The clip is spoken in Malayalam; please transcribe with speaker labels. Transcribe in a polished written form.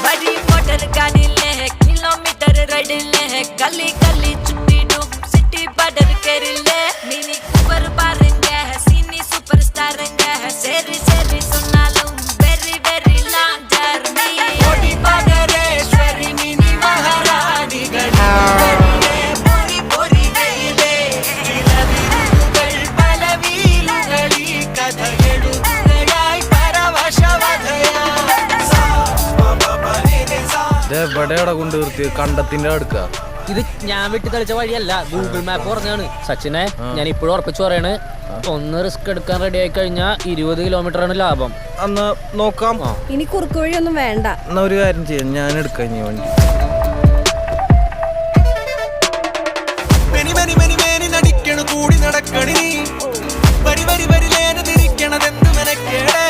Speaker 1: बड़ी मोटर गाड़ी ले किलोमीटर राइड ले गली गली छुट्टी डूब सिटी बॉर्डर कर ले मिनी कूपर बारेंगे सीनी सुपरस्टार रेंगे सेरी सेरी सुना लूं वेरी वेरी लॉन्ग जर्नी बॉडी बागरेश्वरी मिनी महारानी गड़ी बोरी बोरी वेले इलविरुगल पलवीलुगली कथगेडुगयाई परवशवधया
Speaker 2: എവിടെയാടെ കൊണ്ട് നിർത്തി കണ്ടത്തിന്റെ അടുക്ക
Speaker 3: ഇത് ഞാൻ വെട്ടി തെളിച്ച വഴിയല്ല ഗൂഗിൾ മാപ്പ് പറഞ്ഞാണ്. സച്ചിനെ ഞാൻ ഇപ്പോഴും ഉറപ്പിച്ചു പറയാണ്, ഒന്ന് റിസ്ക് എടുക്കാൻ റെഡി ആയി കഴിഞ്ഞാൽ 20 കിലോമീറ്റർ ആണ് ലാഭം.
Speaker 2: അന്ന് നോക്കാം.
Speaker 4: ഇനി കുറുക്ക് വഴിയൊന്നും വേണ്ട.
Speaker 2: എന്നാ ഒരു കാര്യം ചെയ്യാം, ഞാൻ എടുക്കാം ഇനി വണ്ടി.
Speaker 5: കൂടി നടക്കണി വരി വരി വരി ലേന തിരിക്കണതെന്ത് മെനക്കേടേ